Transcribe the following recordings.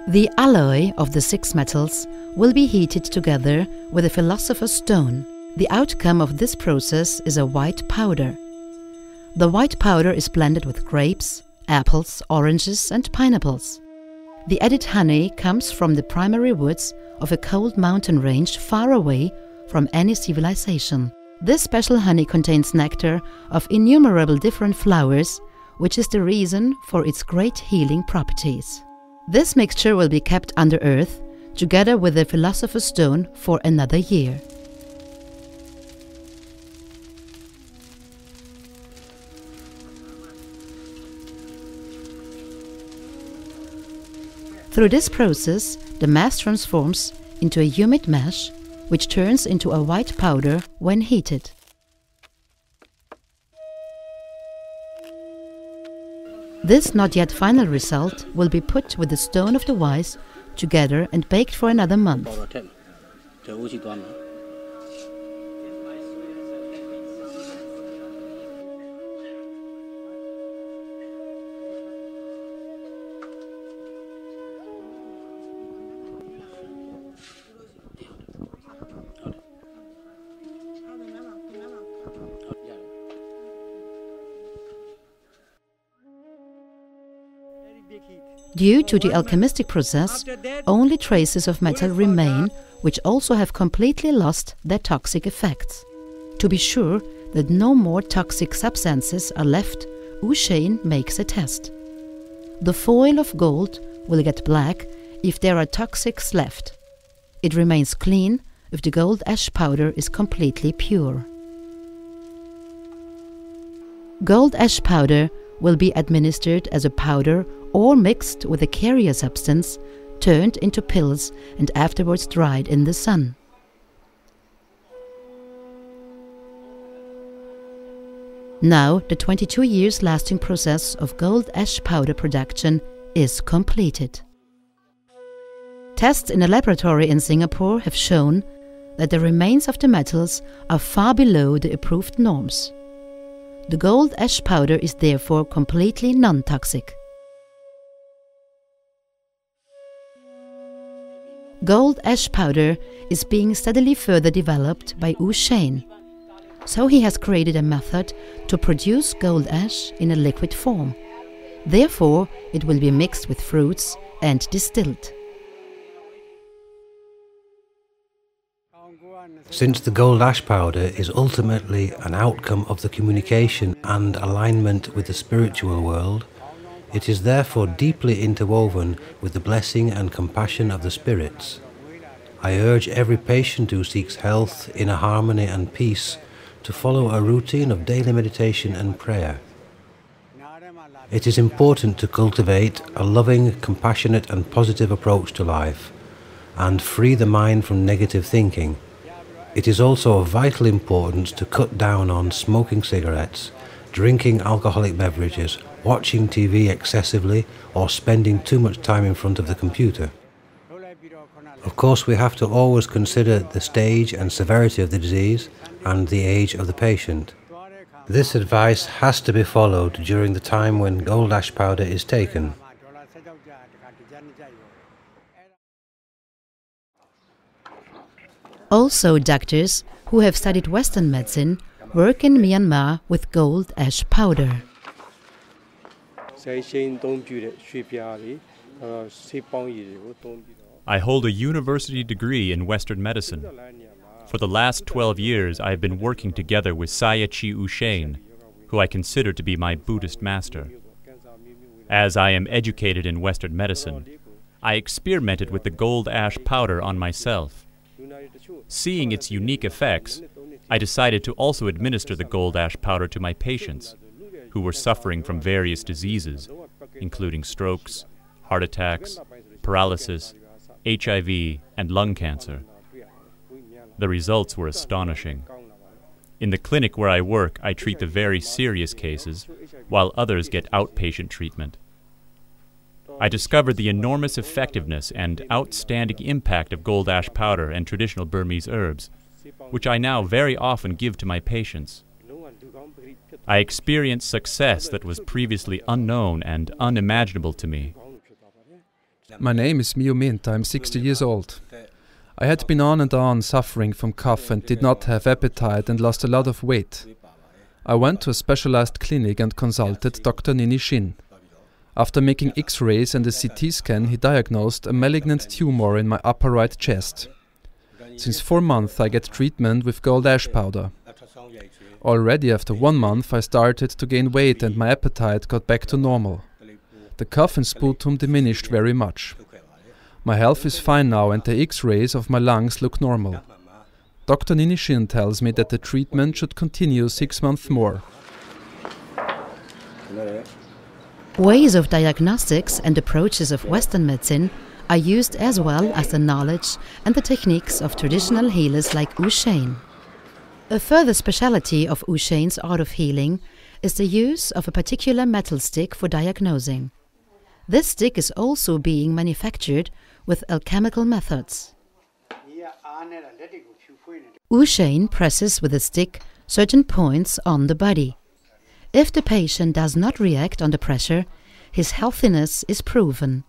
The alloy of the 6 metals will be heated together with a philosopher's stone. The outcome of this process is a white powder. The white powder is blended with grapes, apples, oranges and pineapples. The added honey comes from the primary woods of a cold mountain range far away from any civilization. This special honey contains nectar of innumerable different flowers, which is the reason for its great healing properties. This mixture will be kept under earth, together with the philosopher's stone, for another year. Through this process, the mass transforms into a humid mesh, which turns into a white powder when heated. This not yet final result will be put with the stone of the wise together and baked for another month. Due to the alchemistic process, only traces of metal remain, which also have completely lost their toxic effects. To be sure that no more toxic substances are left, Wu Shane makes a test. The foil of gold will get black if there are toxics left. It remains clean if the gold ash powder is completely pure. Gold ash powder will be administered as a powder or mixed with a carrier substance, turned into pills and afterwards dried in the sun. Now the 22 years lasting process of gold ash powder production is completed. Tests in a laboratory in Singapore have shown that the remains of the metals are far below the approved norms. The gold ash powder is therefore completely non-toxic. Gold ash powder is being steadily further developed by Wu Shane. So he has created a method to produce gold ash in a liquid form. Therefore, it will be mixed with fruits and distilled. Since the gold ash powder is ultimately an outcome of the communication and alignment with the spiritual world, it is therefore deeply interwoven with the blessing and compassion of the spirits. I urge every patient who seeks health, inner harmony and peace to follow a routine of daily meditation and prayer. It is important to cultivate a loving, compassionate and positive approach to life and free the mind from negative thinking. It is also of vital importance to cut down on smoking cigarettes, drinking alcoholic beverages, watching TV excessively, or spending too much time in front of the computer. Of course, we have to always consider the stage and severity of the disease and the age of the patient. This advice has to be followed during the time when gold ash powder is taken. Also, doctors who have studied Western medicine work in Myanmar with gold ash powder. I hold a university degree in Western medicine. For the last 12 years, I have been working together with Saya Chi Wu Shane, who I consider to be my Buddhist master. As I am educated in Western medicine, I experimented with the gold ash powder on myself. Seeing its unique effects, I decided to also administer the gold ash powder to my patients, who were suffering from various diseases, including strokes, heart attacks, paralysis, HIV, and lung cancer. The results were astonishing. In the clinic where I work, I treat the very serious cases, while others get outpatient treatment. I discovered the enormous effectiveness and outstanding impact of gold ash powder and traditional Burmese herbs, which I now very often give to my patients. I experienced success that was previously unknown and unimaginable to me. My name is Mio Mint. I'm 60 years old. I had been on and on suffering from cough and did not have appetite and lost a lot of weight. I went to a specialized clinic and consulted Dr. Nini Shin. After making X-rays and a CT scan, he diagnosed a malignant tumor in my upper right chest. Since 4 months I get treatment with gold ash powder. Already after 1 month I started to gain weight and my appetite got back to normal. The cough and sputum diminished very much. My health is fine now and the X-rays of my lungs look normal. Dr. Nini Shin tells me that the treatment should continue 6 months more. Ways of diagnostics and approaches of Western medicine are used as well as the knowledge and the techniques of traditional healers like Wu Shen. A further speciality of Wu Shen's art of healing is the use of a particular metal stick for diagnosing. This stick is also being manufactured with alchemical methods. Wu Shen presses with a stick certain points on the body. If the patient does not react under pressure, his healthiness is proven.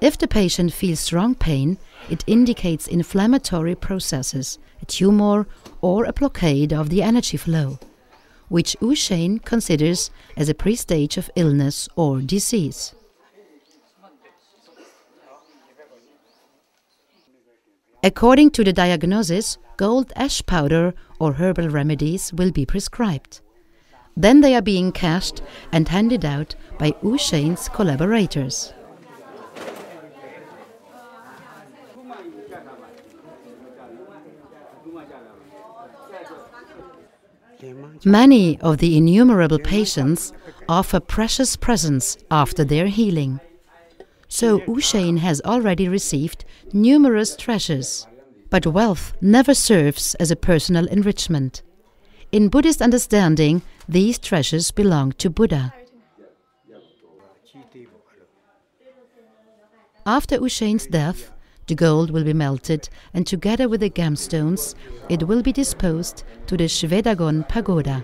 If the patient feels strong pain, it indicates inflammatory processes, a tumor or a blockade of the energy flow, which Wu Shen considers as a pre-stage of illness or disease. According to the diagnosis, gold ash powder or herbal remedies will be prescribed. Then they are being cashed and handed out by Wu Shen's collaborators. Many of the innumerable patients offer precious presents after their healing. So Wu Shen has already received numerous treasures. But wealth never serves as a personal enrichment. In Buddhist understanding, these treasures belong to Buddha. After Wu Shen's death, the gold will be melted and together with the gemstones, it will be disposed to the Shwedagon Pagoda.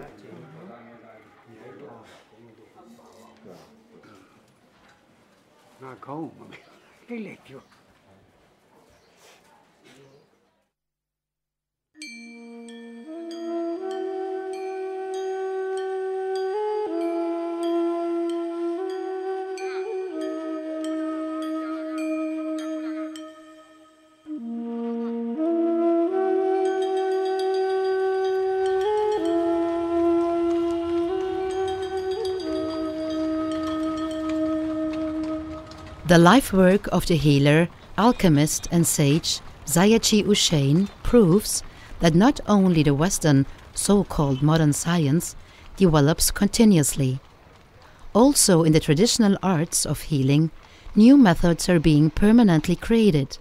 The life work of the healer, alchemist and sage Zaya-Chi Wu Shen proves that not only the Western so-called modern science develops continuously. Also in the traditional arts of healing, new methods are being permanently created,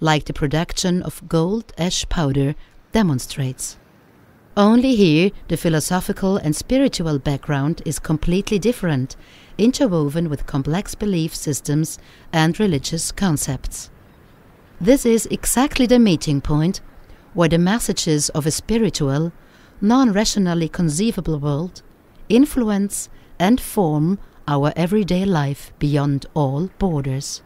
like the production of gold ash powder demonstrates. Only here the philosophical and spiritual background is completely different, interwoven with complex belief systems and religious concepts. This is exactly the meeting point where the messages of a spiritual, non-rationally conceivable world influence and form our everyday life beyond all borders.